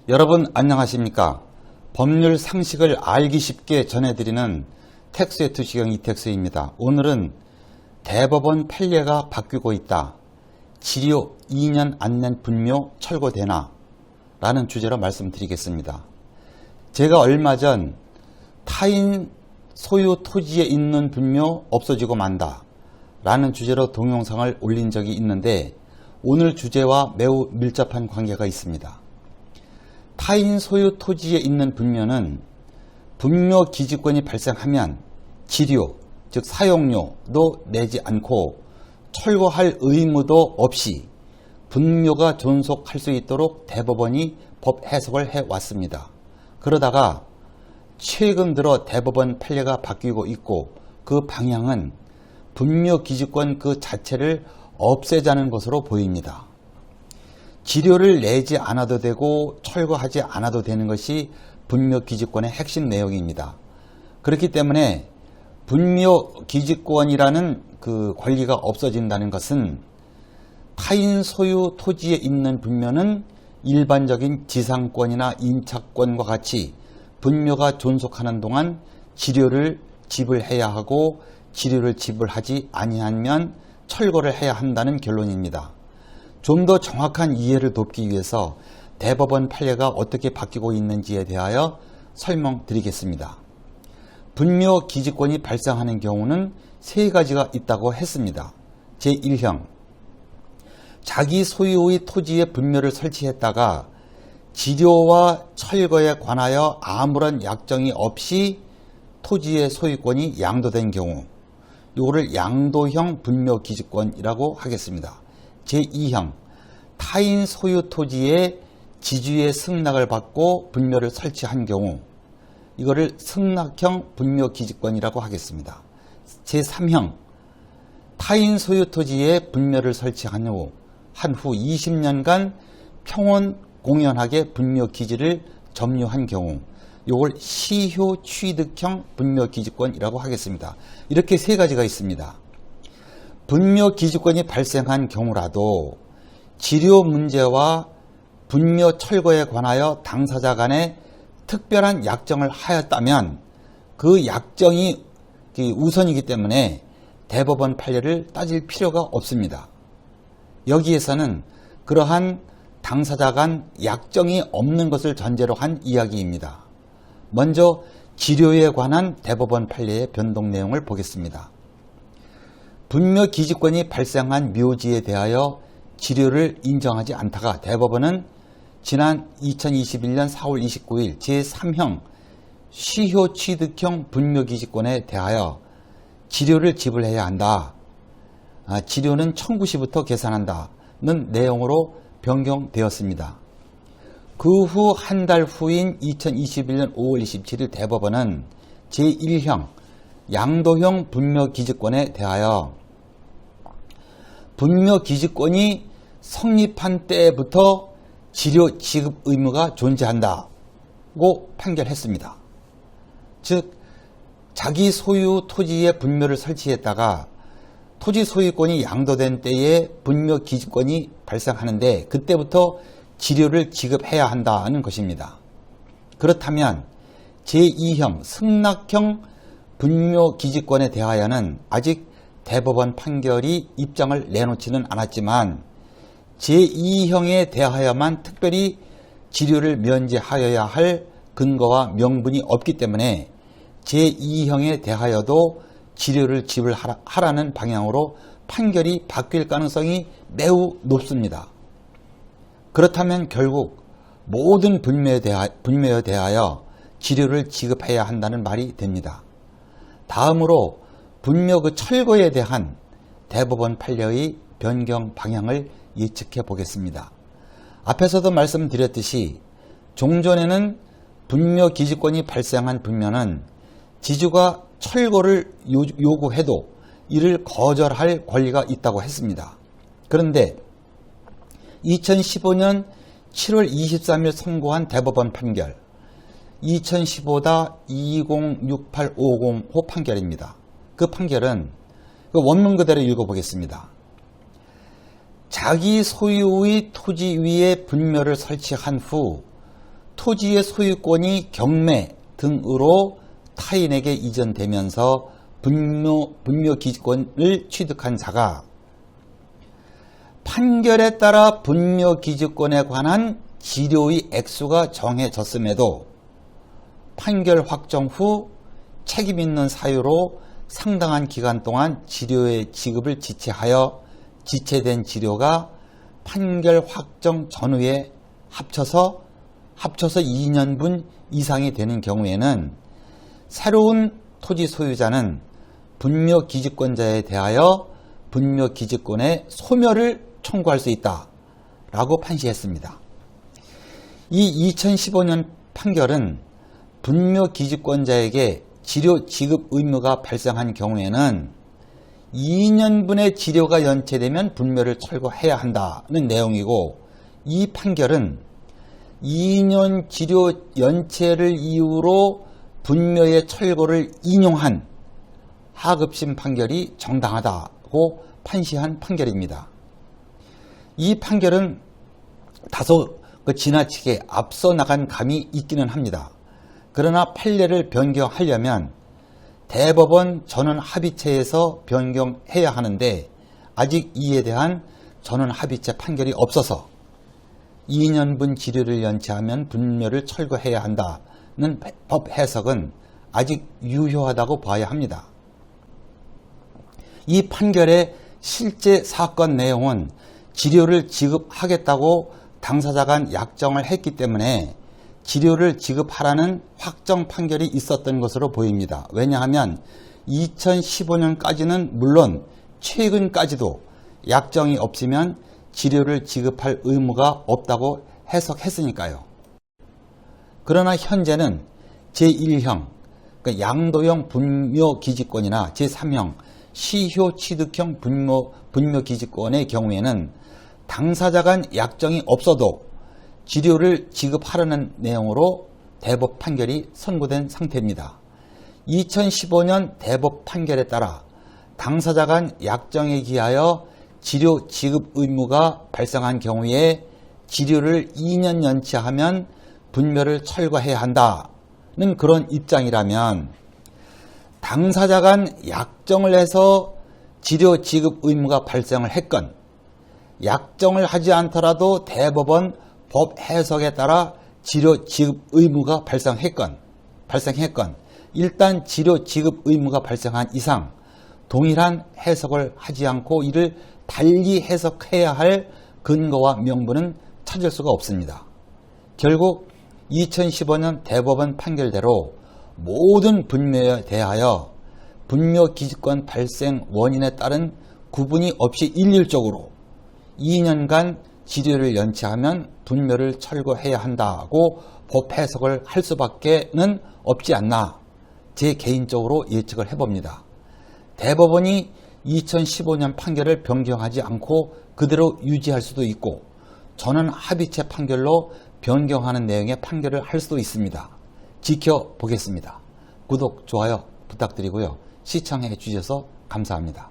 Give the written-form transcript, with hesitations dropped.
여러분 안녕하십니까? 법률 상식을 알기 쉽게 전해드리는 텍스의 투시경 이텍스입니다. 오늘은 대법원 판례가 바뀌고 있다. 지료 2년 안 낸 분묘 철거되나? 라는 주제로 말씀드리겠습니다. 제가 얼마 전 타인 소유 토지에 있는 분묘 없어지고 만다 라는 주제로 동영상을 올린 적이 있는데 오늘 주제와 매우 밀접한 관계가 있습니다. 타인 소유 토지에 있는 분묘는 분묘 기지권이 발생하면 지료, 즉 사용료도 내지 않고 철거할 의무도 없이 분묘가 존속할 수 있도록 대법원이 법 해석을 해왔습니다. 그러다가 최근 들어 대법원 판례가 바뀌고 있고 그 방향은 분묘 기지권 그 자체를 없애자는 것으로 보입니다. 지료를 내지 않아도 되고 철거하지 않아도 되는 것이 분묘 기지권의 핵심 내용입니다. 그렇기 때문에 분묘 기지권이라는 그 권리가 없어진다는 것은 타인 소유 토지에 있는 분묘는 일반적인 지상권이나 인차권과 같이 분묘가 존속하는 동안 지료를 지불해야 하고 지료를 지불하지 아니하면 철거를 해야 한다는 결론입니다. 좀 더 정확한 이해를 돕기 위해서 대법원 판례가 어떻게 바뀌고 있는지에 대하여 설명드리겠습니다. 분묘 기지권이 발생하는 경우는 세 가지가 있다고 했습니다. 제1형, 자기 소유의 토지에 분묘를 설치했다가 지료와 철거에 관하여 아무런 약정이 없이 토지의 소유권이 양도된 경우, 이거를 양도형 분묘 기지권이라고 하겠습니다. 제2형, 타인 소유 토지에 지주의 승낙을 받고 분묘를 설치한 경우, 이거를 승낙형 분묘 기지권이라고 하겠습니다. 제3형, 타인 소유 토지에 분묘를 설치한 후 20년간 평온 공연하게 분묘 기지를 점유한 경우, 이걸 시효 취득형 분묘 기지권이라고 하겠습니다. 이렇게 세 가지가 있습니다. 분묘 기지권이 발생한 경우라도 지료 문제와 분묘 철거에 관하여 당사자 간에 특별한 약정을 하였다면 그 약정이 우선이기 때문에 대법원 판례를 따질 필요가 없습니다. 여기에서는 그러한 당사자 간 약정이 없는 것을 전제로 한 이야기입니다. 먼저 지료에 관한 대법원 판례의 변동 내용을 보겠습니다. 분묘 기지권이 발생한 묘지에 대하여 지료를 인정하지 않다가 대법원은 지난 2021년 4월 29일 제3형 시효 취득형 분묘 기지권에 대하여 지료를 지불해야 한다. 지료는 청구시부터 계산한다는 내용으로 변경되었습니다. 그 후 한 달 후인 2021년 5월 27일 대법원은 제1형 양도형 분묘 기지권에 대하여 분묘 기지권이 성립한 때부터 지료 지급 의무가 존재한다고 판결했습니다. 즉 자기 소유 토지에 분묘를 설치했다가 토지 소유권이 양도된 때에 분묘 기지권이 발생하는데 그때부터 지료를 지급해야 한다는 것입니다. 그렇다면 제2형 승낙형 분묘 기지권에 대하여는 아직 대법원 판결이 입장을 내놓지는 않았지만 제2형에 대하여만 특별히 지료를 면제하여야 할 근거와 명분이 없기 때문에 제2형에 대하여도 지료를 지불하라는 방향으로 판결이 바뀔 가능성이 매우 높습니다. 그렇다면 결국 모든 분묘에 대하여 지료를 지급해야 한다는 말이 됩니다. 다음으로 분묘 그 철거에 대한 대법원 판례의 변경 방향을 예측해 보겠습니다. 앞에서도 말씀드렸듯이 종전에는 분묘 기지권이 발생한 분묘는 지주가 철거를 요구해도 이를 거절할 권리가 있다고 했습니다. 그런데 2015년 7월 23일 선고한 대법원 판결 2015-206850호 판결입니다. 그 판결은 그 원문 그대로 읽어보겠습니다. 자기 소유의 토지 위에 분묘를 설치한 후 토지의 소유권이 경매 등으로 타인에게 이전되면서 분묘기지권을 취득한 자가 판결에 따라 분묘기지권에 관한 지료의 액수가 정해졌음에도 판결 확정 후 책임 있는 사유로 상당한 기간 동안 지료의 지급을 지체하여 지체된 지료가 판결 확정 전후에 합쳐서 2년분 이상이 되는 경우에는 새로운 토지 소유자는 분묘기지권자에 대하여 분묘기지권의 소멸을 청구할 수 있다 라고 판시했습니다. 이 2015년 판결은 분묘기지권자에게 지료 지급 의무가 발생한 경우에는 2년분의 지료가 연체되면 분묘를 철거해야 한다는 내용이고, 이 판결은 2년 지료 연체를 이유로 분묘의 철거를 인용한 하급심 판결이 정당하다고 판시한 판결입니다. 이 판결은 다소 지나치게 앞서 나간 감이 있기는 합니다. 그러나 판례를 변경하려면 대법원 전원합의체에서 변경해야 하는데 아직 이에 대한 전원합의체 판결이 없어서 2년분 지료를 연체하면 분묘를 철거해야 한다는 법 해석은 아직 유효하다고 봐야 합니다. 이 판결의 실제 사건 내용은 지료를 지급하겠다고 당사자 간 약정을 했기 때문에 지료를 지급하라는 확정 판결이 있었던 것으로 보입니다. 왜냐하면 2015년까지는 물론 최근까지도 약정이 없으면 지료를 지급할 의무가 없다고 해석했으니까요. 그러나 현재는 제1형 양도형 분묘기지권이나 제3형 시효취득형 분묘기지권의 경우에는 당사자 간 약정이 없어도 지료를 지급하라는 내용으로 대법 판결이 선고된 상태입니다. 2015년 대법 판결에 따라 당사자 간 약정에 기하여 지료 지급 의무가 발생한 경우에 지료를 2년 연체하면 분묘를 철거해야 한다는 그런 입장이라면, 당사자 간 약정을 해서 지료 지급 의무가 발생을 했건 약정을 하지 않더라도 대법원 법 해석에 따라 지료 지급 의무가 발생했건 일단 지료 지급 의무가 발생한 이상 동일한 해석을 하지 않고 이를 달리 해석해야 할 근거와 명분은 찾을 수가 없습니다. 결국 2015년 대법원 판결대로 모든 분묘에 대하여 분묘기지권 발생 원인에 따른 구분이 없이 일률적으로 2년간 지료를 연체하면 분묘를 철거해야 한다고 법 해석을 할 수밖에는 없지 않나 제 개인적으로 예측을 해봅니다. 대법원이 2015년 판결을 변경하지 않고 그대로 유지할 수도 있고 저는 합의체 판결로 변경하는 내용의 판결을 할 수도 있습니다. 지켜보겠습니다. 구독, 좋아요 부탁드리고요. 시청해 주셔서 감사합니다.